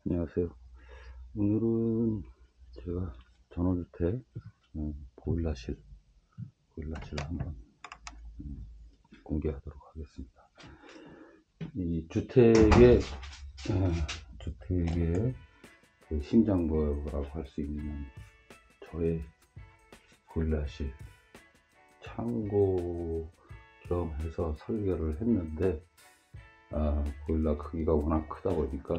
안녕하세요. 오늘은 제가 전원주택 보일러실을 한번 공개하도록 하겠습니다. 이 주택의 그 심장부라고 할 수 있는 저의 보일러실 창고 겸 해서 설계를 했는데, 보일러 크기가 워낙 크다 보니까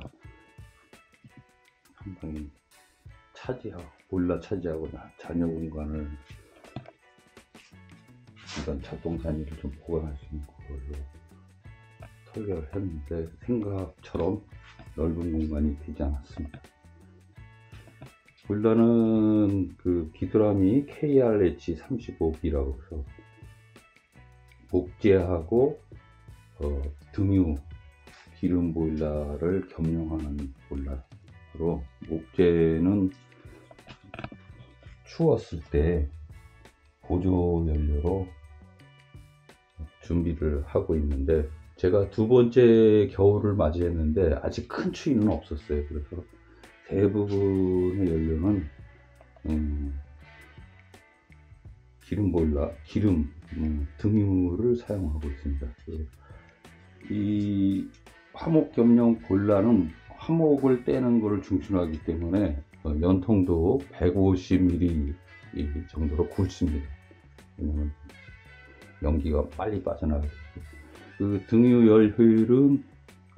상당히 보일러 차지하고 잔여 공간을, 일단 작동 단위를 좀 보관할 수 있는 걸로 설계를 했는데 생각처럼 넓은 공간이 되지 않았습니다. 보일러는 그 기드라미 KRH35B라고 해서 목재하고 등유 기름 보일러를 겸용하는 보일러로, 목재는 추웠을 때 보조 연료로 준비를 하고 있는데, 제가 두 번째 겨울을 맞이했는데 아직 큰 추위는 없었어요. 그래서 대부분의 연료는 기름 등유를 사용하고 있습니다. 이 화목 겸용 보일러는 화목을 떼는 것을 중심하기 때문에 연통도 150mm 정도로 굵습니다. 왜냐면 연기가 빨리 빠져나가기 때문에. 그 등유열 효율은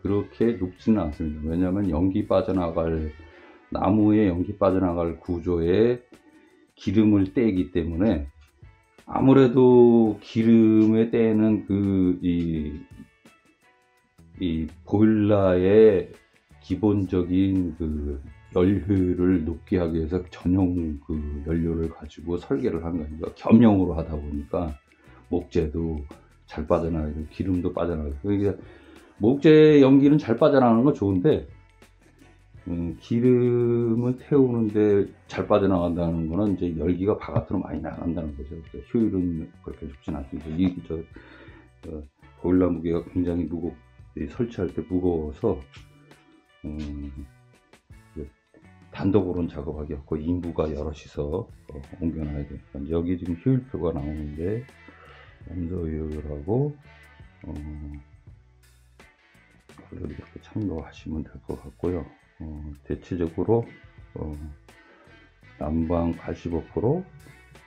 그렇게 높지는 않습니다. 왜냐하면 나무에 연기 빠져나갈 구조에 기름을 떼기 때문에, 아무래도 기름에 떼는 이 보일러의 기본적인 그 열효율을 높게 하기 위해서 전용 그 연료를 가지고 설계를 한 거니까, 겸용으로 하다 보니까 목재도 잘 빠져나가고 기름도 빠져나가고. 그러니까 목재 연기는 잘 빠져나가는 건 좋은데, 기름을 태우는데 잘 빠져나간다는 거는 이제 열기가 바깥으로 많이 나간다는 거죠. 효율은 그렇게 좋진 않습니다. 보일러 무게가 굉장히 설치할 때 무거워서 단독으로는 작업하기 없고 인부가 여럿이서 옮겨놔야 돼요. 여기 지금 효율표가 나오는데 원소효율하고 이렇게 참고하시면 될 것 같고요. 대체적으로 난방 85%,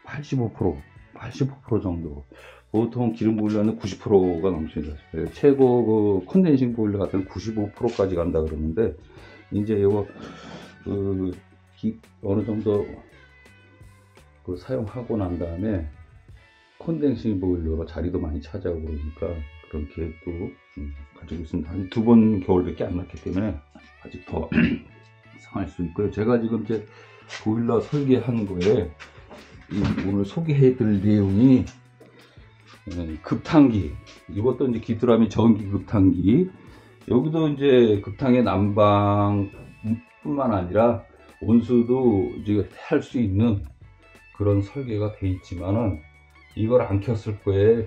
85% 정도. 보통 기름 보일러는 90%가 넘습니다. 최고 그 컨덴싱 보일러 같은 95%까지 간다 그러는데, 이제 이거 어느 정도 사용하고 난 다음에 컨덴싱 보일러가 자리도 많이 차지하고 그러니까 그런 계획도 가지고 있습니다. 한 2번 겨울밖에 안 났기 때문에 아직 더 상할 수 있고요. 제가 지금 이제 보일러 설계한 거에 오늘 소개해 드릴 내용이 급탕기, 이것도 이제 기드라미 전기 급탕기. 여기도 이제 급탕의 난방 뿐만 아니라 온수도 이제 할 수 있는 그런 설계가 돼 있지만은, 이걸 안 켰을 거에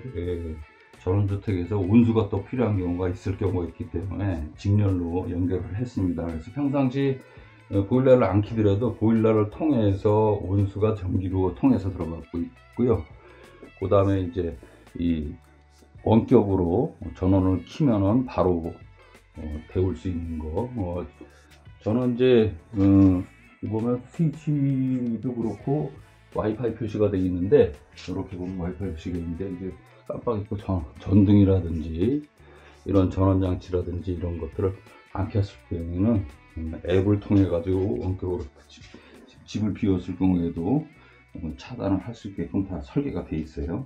전원주택에서 온수가 또 필요한 경우가 있을 경우가 있기 때문에 직렬로 연결을 했습니다. 그래서 평상시 보일러를 안 켜더라도 보일러를 통해서 온수가 전기로 통해서 들어가고 있고요. 그 다음에 이제 이 원격으로 전원을 키면은 바로 데울 수 있는 거. 저는 이제 보면 스위치도 그렇고 와이파이 표시가 되어 있는데, 이렇게 보면 와이파이 표시가 있는데, 이게 깜빡 잊고 전등이라든지 이런 전원장치라든지 이런 것들을 안 켰을 경우에는 앱을 통해 가지고 원격으로 집을 비웠을 경우에도 차단을 할 수 있게끔 다 설계가 되어 있어요.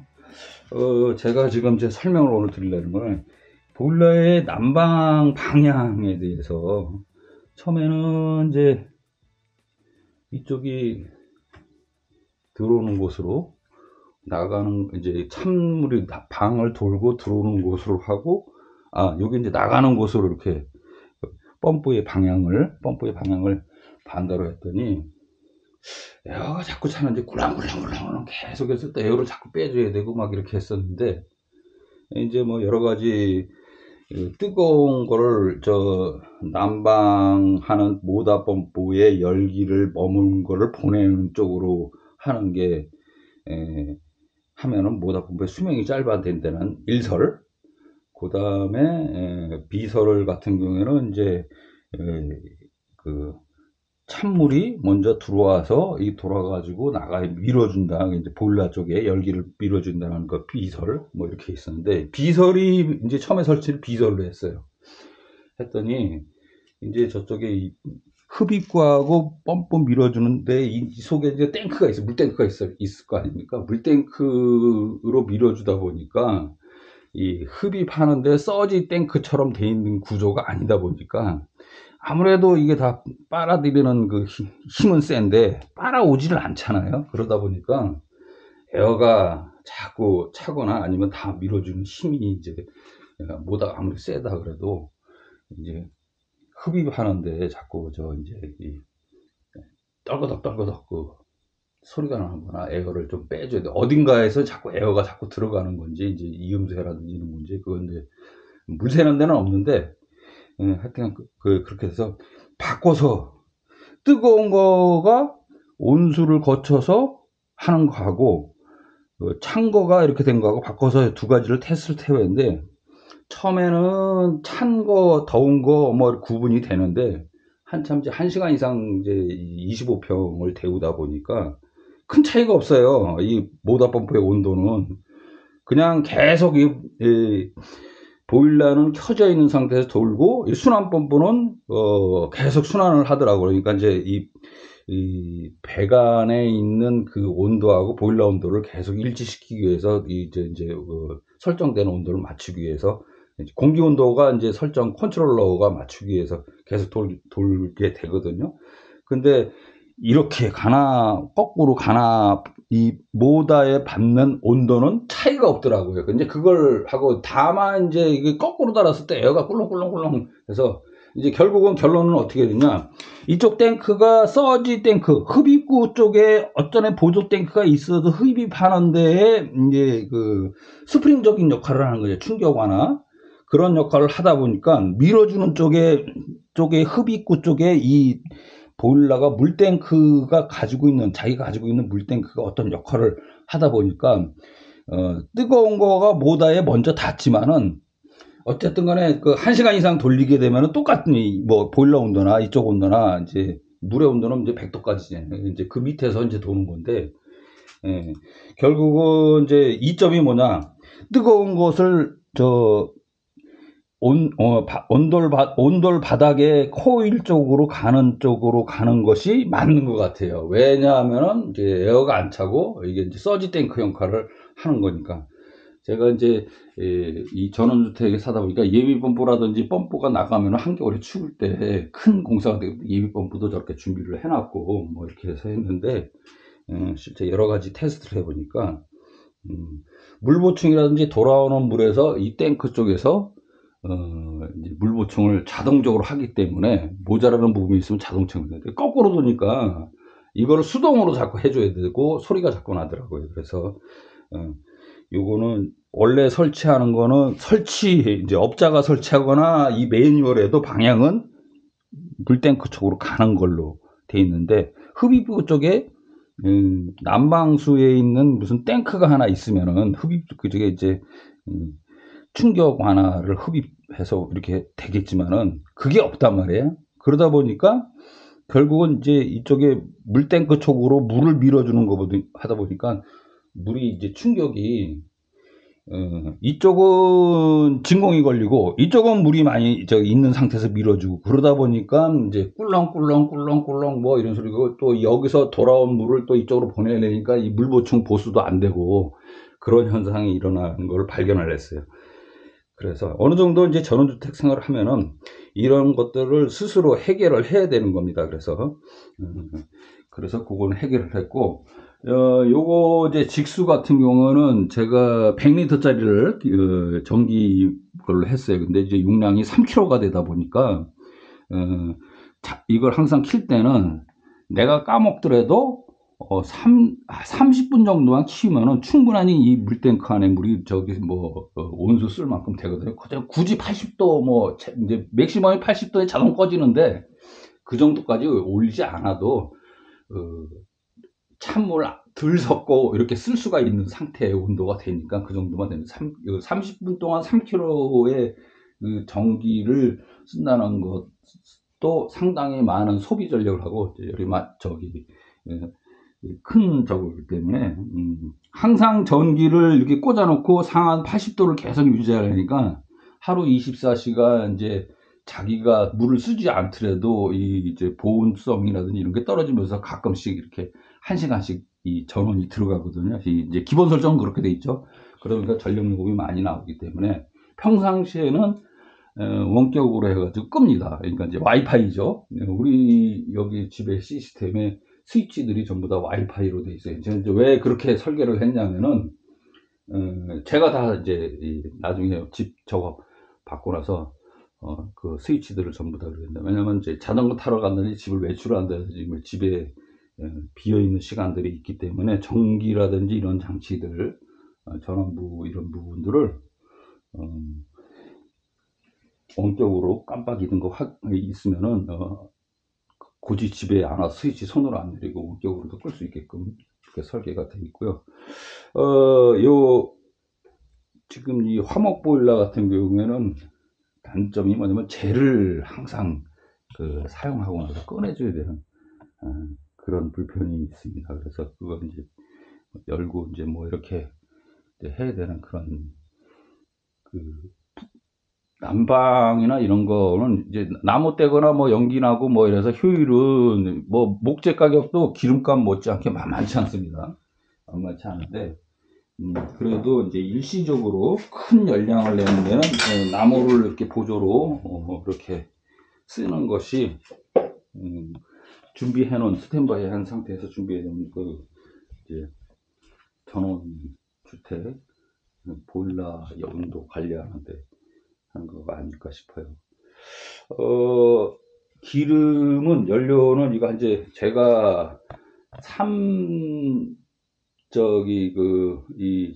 제가 지금 제 설명을 오늘 드리려는 거는 보일러의 난방 방향에 대해서, 처음에는 이제 이쪽이 들어오는 곳으로 나가는, 이제 찬물이 방을 돌고 들어오는 곳으로 하고, 여기 이제 나가는 곳으로 이렇게 펌프의 방향을 반대로 했더니 에어가 자꾸 차는데 꿀렁꿀렁 계속해서 또 에어를 자꾸 빼줘야 되고 막 이렇게 했었는데, 이제 뭐 여러 가지 뜨거운 거를 난방하는 모다 펌프에 열기를 머무는 거를 보내는 쪽으로 하는 게 하면은 모다 펌프의 수명이 짧아진다는 일설. 그 다음에 비설 같은 경우에는 이제 그 찬물이 먼저 들어와서 이 돌아가지고 나가게 밀어준다. 이제 보일러 쪽에 열기를 밀어준다는 거 비설 뭐 이렇게 있었는데, 비설이 이제 처음에 설치를 비설로 했어요. 했더니 이제 저쪽에 흡입구하고 펌프 밀어주는데 이 속에 이제 탱크가 있어, 물탱크가 있을 거 아닙니까? 물탱크로 밀어주다 보니까 이 흡입하는데 서지 탱크처럼 돼 있는 구조가 아니다 보니까 아무래도 이게 다 빨아들이는 그 힘은 센데 빨아오지를 않잖아요. 그러다 보니까 에어가 자꾸 차거나 아니면 다 밀어주는 힘이 이제 뭐다 아무리 세다 그래도 이제 흡입하는데 자꾸 이제 떨거덕 그 소리가 나거나 에어를 좀 빼줘야 돼. 어딘가에서 자꾸 에어가 자꾸 들어가는 건지 이제 이음새라든지 이런 건지, 그건 이제 물 새는 데는 없는데 하여튼 그렇게 해서 바꿔서 뜨거운 거가 온수를 거쳐서 하는 거하고 찬 거가 이렇게 된 거하고 바꿔서 두 가지를 테스트를 해봤는데, 처음에는 찬 거 더운 거 뭐 구분이 되는데 한참 이제 1시간 이상 이제 25평을 데우다 보니까 큰 차이가 없어요. 이 모다 펌프의 온도는 그냥 계속 이 보일러는 켜져 있는 상태에서 돌고, 이 순환 펌프는 계속 순환을 하더라고요. 그러니까 이제 이 배관에 있는 그 온도하고 보일러 온도를 계속 일치시키기 위해서 이제 설정된 온도를 맞추기 위해서 공기 온도가 이제 설정 컨트롤러가 맞추기 위해서 계속 돌게 되거든요. 근데 이렇게 거꾸로 이 모다에 받는 온도는 차이가 없더라고요. 근데 그걸 하고 다만 이제 이게 거꾸로 달았을 때 에어가 꿀렁꿀렁꿀렁 해서 이제 결국은 결론은 어떻게 되냐, 이쪽 탱크가 서지 탱크 흡입구 쪽에 어떤 보조 탱크가 있어도 흡입하는 데에 이제 그 스프링적인 역할을 하는 거죠. 충격 완화 그런 역할을 하다 보니까 밀어주는 쪽에 흡입구 쪽에 이 보일러가 물탱크가 자기가 가지고 있는 물탱크가 어떤 역할을 하다 보니까 뜨거운 거가 모다에 먼저 닿지만은 어쨌든 간에 그 1시간 이상 돌리게 되면은 똑같은 뭐 보일러 온도나 이쪽 온도나 이제 물의 온도는 이제 100도까지 이제 그 밑에서 이제 도는 건데, 결국은 이제 이점이 뭐냐, 뜨거운 것을 온돌 바닥에 코일 쪽으로 가는 것이 맞는 것 같아요. 왜냐하면은 이제 에어가 안 차고 이게 이제 서지 탱크 역할을 하는 거니까. 제가 이제 이 전원주택에 사다 보니까 예비 펌프라든지 펌프가 나가면 한겨울에 추울 때 큰 공사가 되고 예비 펌프도 저렇게 준비를 해놨고 뭐 이렇게 해서 했는데, 실제 여러 가지 테스트를 해보니까 물 보충이라든지 돌아오는 물에서 이 탱크 쪽에서 이제 물 보충을 자동적으로 하기 때문에 모자라는 부분이 있으면 자동 청소해야 돼. 거꾸로 도니까 이거를 수동으로 자꾸 해줘야 되고 소리가 자꾸 나더라고요. 그래서 요거는 원래 설치하는 거는 이제 업자가 설치하거나 이 매뉴얼에도 방향은 물탱크 쪽으로 가는 걸로 돼 있는데, 흡입구 쪽에 난방수에 있는 무슨 탱크가 하나 있으면은 그쪽에 이제 충격 완화를 흡입해서 이렇게 되겠지만은 그게 없단 말이에요. 그러다 보니까 결국은 이제 이쪽에 물탱크 쪽으로 물을 밀어주는 거거든 하다 보니까 물이 이제 충격이 이쪽은 진공이 걸리고 이쪽은 물이 많이 있는 상태에서 밀어주고, 그러다 보니까 이제 꿀렁꿀렁 뭐 이런 소리고, 또 여기서 돌아온 물을 또 이쪽으로 보내려니까 이 물 보충 보수도 안 되고 그런 현상이 일어나는 걸 발견을 했어요. 그래서 어느 정도 이제 전원주택 생활을 하면은 이런 것들을 스스로 해결을 해야 되는 겁니다. 그래서 그거는 해결을 했고, 요거 이제 직수 같은 경우는 제가 100리터짜리를 전기 걸로 했어요. 근데 이제 용량이 3kg가 되다 보니까 이걸 항상 킬 때는 내가 까먹더라도 30분 정도만 키우면은 충분히 이 물탱크 안에 물이 온수 쓸 만큼 되거든요. 굳이 80도 이제 맥시멈이 80도에 자동 꺼지는데 그 정도까지 올리지 않아도 찬물 덜 섞고 이렇게 쓸 수가 있는 상태의 온도가 되니까 그 정도만 되면 30분 동안 3kg의 그 전기를 쓴다는 것도 상당히 많은 소비 전력을 하고 큰 저거기 때문에 항상 전기를 이렇게 꽂아놓고 상한 80도를 계속 유지하려니까 하루 24시간 이제 자기가 물을 쓰지 않더라도 이제 보온성이라든지 이런 게 떨어지면서 가끔씩 이렇게 1시간씩 이 전원이 들어가거든요. 이제 기본 설정은 그렇게 돼 있죠. 그러니까 전력 요금이 많이 나오기 때문에 평상시에는 원격으로 해가지고 끕니다. 그러니까 이제 와이파이죠. 우리 여기 집의 시스템에 스위치들이 전부 다 와이파이로 돼 있어요. 이제 왜 그렇게 설계를 했냐면은 제가 다 이제 나중에 집 저거 받고 나서 그 스위치들을 전부 다 그랬는데, 왜냐면 이제 자전거 타러 간다든지 집을 외출을 한다든지 집에 비어 있는 시간들이 있기 때문에 전기라든지 이런 장치들, 전원부 이런 부분들을 원격으로 깜빡이는 거 있으면은 굳이 집에 안 와서 스위치 손으로 안 내리고 원격으로도 끌 수 있게끔 이렇게 설계가 되어 있고요. 지금 이 화목 보일러 같은 경우에는 단점이 뭐냐면 젤을 항상 사용하고 나서 꺼내줘야 되는 그런 불편이 있습니다. 그래서 그걸 이제 열고 이제 이렇게 해야 되는 그런 난방이나 이런 거는 이제 나무 떼거나 연기 나고 이래서 효율은 목재 가격도 기름값 못지않게 만만치 않습니다. 만만치 않은데 그래도 이제 일시적으로 큰 열량을 내는 데는 나무를 이렇게 보조로 이렇게 쓰는 것이 준비해 놓은 스탠바이 한 상태에서 준비해 놓은 이제 전원 주택 보일러 온도 관리하는데 하는 거가 아닐까 싶어요. 기름은 연료는 이거 이제 제가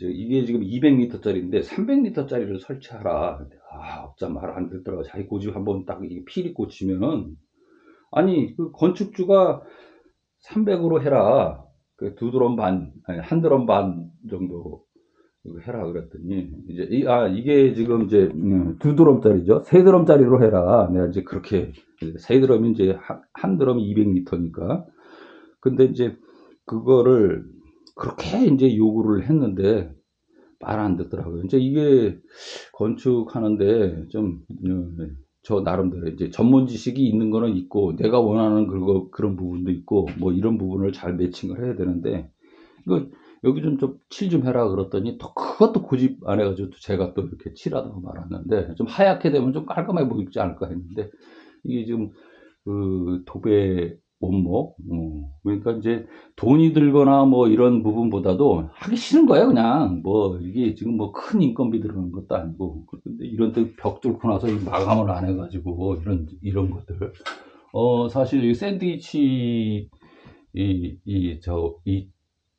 이게 지금 200리터짜리인데 300리터짜리를 설치하라. 업자 말 안 듣더라고. 자기 고집 한번 딱 이게 필이 꽂히면은, 아니 그 건축주가 300으로 해라. 그 한 드럼 반 정도 해라 그랬더니, 이제 이게 지금 이제 2드럼짜리죠. 3드럼짜리로 해라. 내가 이제 그렇게, 3드럼이 이제 한 드럼이 200리터니까. 근데 이제 그거를 그렇게 이제 요구를 했는데 말 안 듣더라고요. 이제 이게 건축하는데 저 나름대로 이제 전문 지식이 있는 거는 있고, 내가 원하는 그런 부분도 있고, 이런 부분을 잘 매칭을 해야 되는데, 이거 여기 좀 칠 좀 해라 그랬더니 또 그것도 고집 안 해가지고 제가 또 이렇게 칠하다고 말았는데, 좀 하얗게 되면 좀 깔끔해 보이지 않을까 했는데, 이게 지금 도배 원목, 그러니까 이제 돈이 들거나 이런 부분보다도 하기 싫은 거예요. 그냥 이게 지금 큰 인건비 들어가는 것도 아니고. 근데 이런 데 벽 뚫고 나서 마감을 안 해가지고 이런 것들, 사실 이 샌드위치 이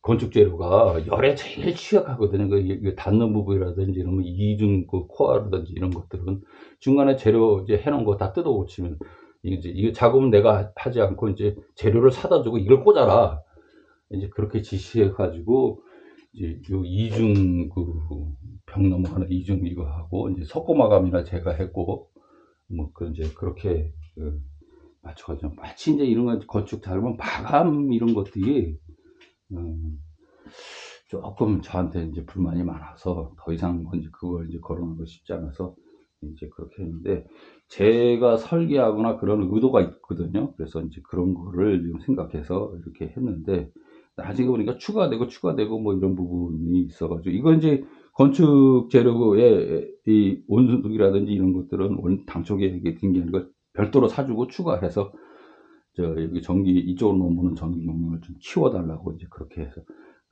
건축 재료가 열에 제일 취약하거든요. 닿는 부분이라든지 이런 이중 코어라든지 이런 것들은 중간에 재료 이제 해놓은 거 다 뜯어 고치면, 이게 작업은 내가 하지 않고 이제 재료를 사다 주고 이걸 꽂아라. 이제 그렇게 지시해 가지고 이제 요 이중 벽 넘어가는 이중 이거 하고, 이제 석고 마감이나 제가 했고, 이제 그렇게 맞춰가지고, 마치 이제 이런 거 건축 잘하면 마감 이런 것들이 조금 저한테 이제 불만이 많아서 더 이상 그걸 이제 거론하고 싶지 않아서 이제 그렇게 했는데, 제가 설계하거나 그런 의도가 있거든요. 그래서 이제 그런 거를 좀 생각해서 이렇게 했는데, 나중에 보니까 추가되고 이런 부분이 있어가지고, 이건 이제 건축 재료의 이 온수기라든지 이런 것들은 당초 계획에 든 게 아니고 별도로 사주고 추가해서 여기 전기 이쪽으로 넘어오는 전기 용량을 좀 키워달라고 이제 그렇게 해서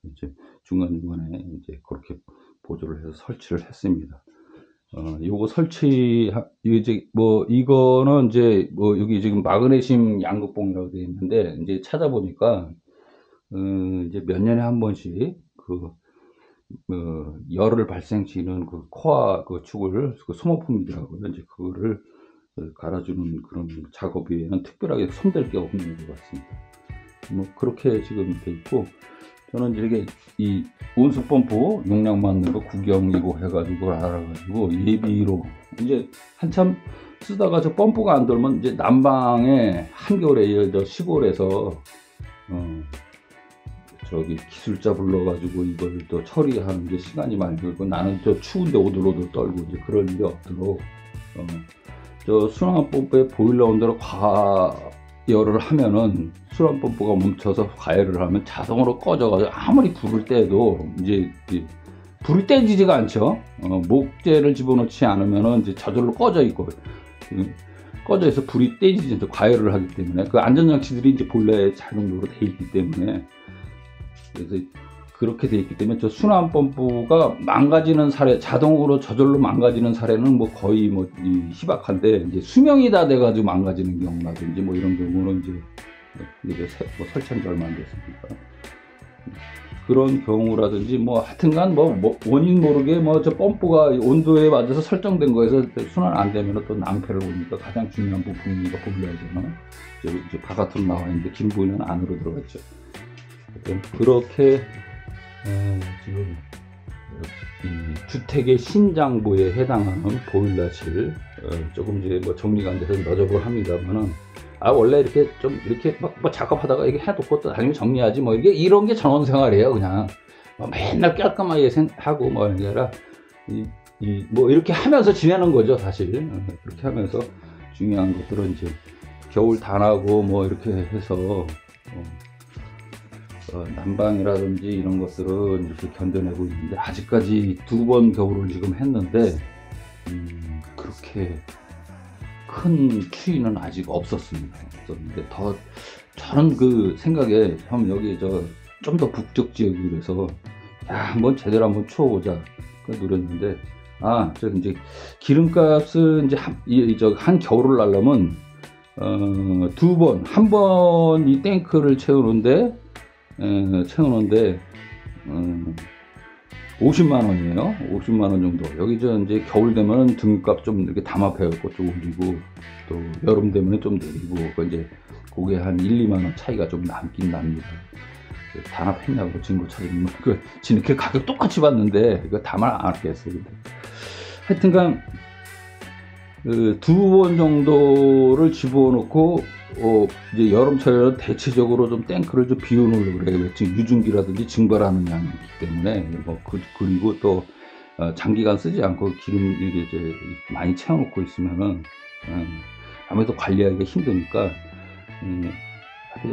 이제 중간중간에 이제 그렇게 보조를 해서 설치를 했습니다. 요거 이거는 이제 여기 지금 마그네슘 양극봉이라고 되어 있는데, 이제 찾아보니까 이제 몇 년에 한 번씩 열을 발생시키는 그 코어 그 축을 그 소모품이라고요. 이제 그거를 갈아주는 그런 작업에는 특별하게 손댈 게 없는 것 같습니다. 뭐 그렇게 지금 돼 있고, 저는 이렇게 이 온수 펌프 용량 맞는 거 구경이고 해가지고 알아가지고 예비로 이제 한참 쓰다가 저 펌프가 안 돌면 이제 난방에 한겨울에 저 시골에서 저기 기술자 불러가지고 이걸 또 처리하는 게 시간이 많이 들고, 나는 저 추운데 오들오들 떨고 이제 그럴 일이 없도록 저 순환 펌프에 보일러 온도로 과열을 하면은 순환 펌프가 멈춰서 과열을 하면 자동으로 꺼져가지고 아무리 불을 떼도 이제 불이 떼지지가 않죠. 목재를 집어넣지 않으면은 이제 저절로 꺼져 있고, 꺼져 있어 불이 떼지지 않죠. 과열을 하기 때문에 그 안전장치들이 이제 본래 자동으로 돼 있기 때문에, 그래서 그렇게 돼 있기 때문에 저 순환 펌프가 망가지는 사례, 자동으로 저절로 망가지는 사례는 뭐 거의 뭐 희박한데, 이제 수명이 다 돼가지고 망가지는 경우라든지 뭐 이런 경우는 이제 뭐 설치한 지 얼마 안 됐으니까 그런 경우라든지 뭐 하여튼간 뭐 원인 모르게 뭐 저 펌프가 온도에 맞아서 설정된 거에서 순환 안 되면 또 낭패를 보니까 가장 중요한 부분이니까 보일러에서는 이제 바깥으로 나와 있는데 긴 부위는 안으로 들어갔죠. 그렇게 지금 이 주택의 신장부에 해당하는 보일러실 조금 이제 뭐 정리가 안 돼서 너저분 합니다만은, 원래 이렇게 좀 이렇게 뭐 작업하다가 이게 해놓고 또 나중에 정리하지 뭐 이런 게 전원생활이에요. 그냥 뭐 맨날 깔끔하게 하고 뭐 아니라 뭐 이렇게 하면서 지내는 거죠 사실. 그렇게 하면서 중요한 것들은 이제 겨울 다 나고 뭐 이렇게 해서 난방이라든지 이런 것들은 이렇게 견뎌내고 있는데, 아직까지 2번 겨울을 지금 했는데 그렇게 큰 추위는 아직 없었습니다. 없었는데 저는 그 생각에 형 여기 좀 더 북쪽 지역이고 그래서 한번 제대로 한번 추워보자 노렸는데, 저 이제 기름값은 이제 한 겨울을 날려면 2번, 한 번 이 탱크를 채우는데 50만원이에요. 50만원 정도. 여기 이제 겨울 되면 등값 좀 이렇게 담합해갖고 좀 올리고, 또 여름 되면 좀 내리고, 이제 그게 한 1, 2만원 차이가 좀 남긴 납니다. 단합했냐고 증거 찾으면 지는 그 가격 똑같이 받는데 이거 담을 안 하겠어요. 하여튼간 2번 정도를 집어넣고 이제 여름철에는 대체적으로 좀 탱크를 좀 비워놓으려고 그래요. 지금 유증기라든지 증발하는 양이기 때문에 그리고 또 장기간 쓰지 않고 기름 이렇게 이제 많이 채워놓고 있으면은 아무래도 관리하기가 힘드니까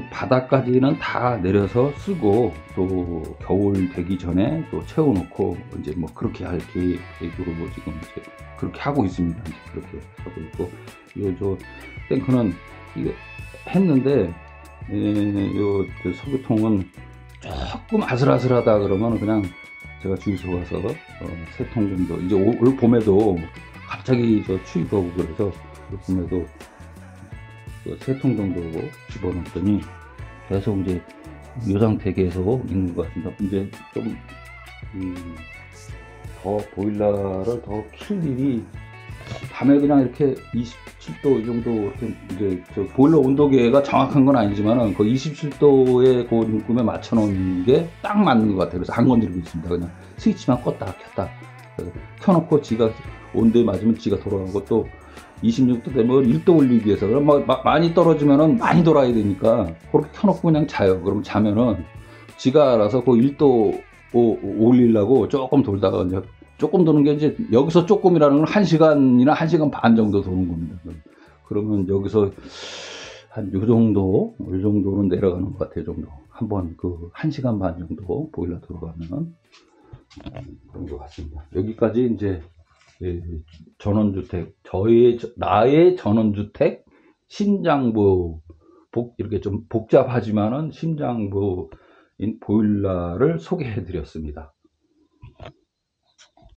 바닥까지는 다 내려서 쓰고, 또 겨울 되기 전에 또 채워놓고 이제 뭐 그렇게 할 계획으로 뭐 지금 이제 그렇게 하고 있습니다. 그렇게 하고 있고, 저 탱크는 이게 했는데 요 석유통은 조금 아슬아슬하다 그러면 그냥 제가 주유소 가서 3통 정도, 이제 올 봄에도 갑자기 추위가 오고 그래서 올 봄에도 3통 정도 집어넣었더니 계속 이제 요 상태 계속 있는 것 같습니다. 이제 좀 더 보일러를 더 킬 일이, 밤에 그냥 이렇게 27도 이 정도 이렇게 이제 보일러 온도계가 정확한 건 아니지만은 그 27도의 그 눈금에 맞춰 놓은 게 딱 맞는 것 같아요. 그래서 안 건드리고 있습니다. 그냥 스위치만 껐다 켰다 켜놓고 지가 온도에 맞으면 지가 돌아가고, 또 26도 되면 1도 올리기 위해서 많이 떨어지면은 많이 돌아야 되니까 그렇게 켜놓고 그냥 자요. 그럼 자면은 지가 알아서 그 1도 올리려고 조금 돌다가 이제 조금 도는 게, 이제 여기서 조금이라는 건 1시간이나 1시간 반 정도 도는 겁니다. 그러면 여기서 한 요 정도는 내려가는 것 같아요. 정도 한번 1시간 반 정도 보일러 들어가면 그런 것 같습니다. 여기까지 이제 전원주택, 나의 전원주택 심장부 이렇게 좀 복잡하지만은 심장부인 보일러를 소개해 드렸습니다.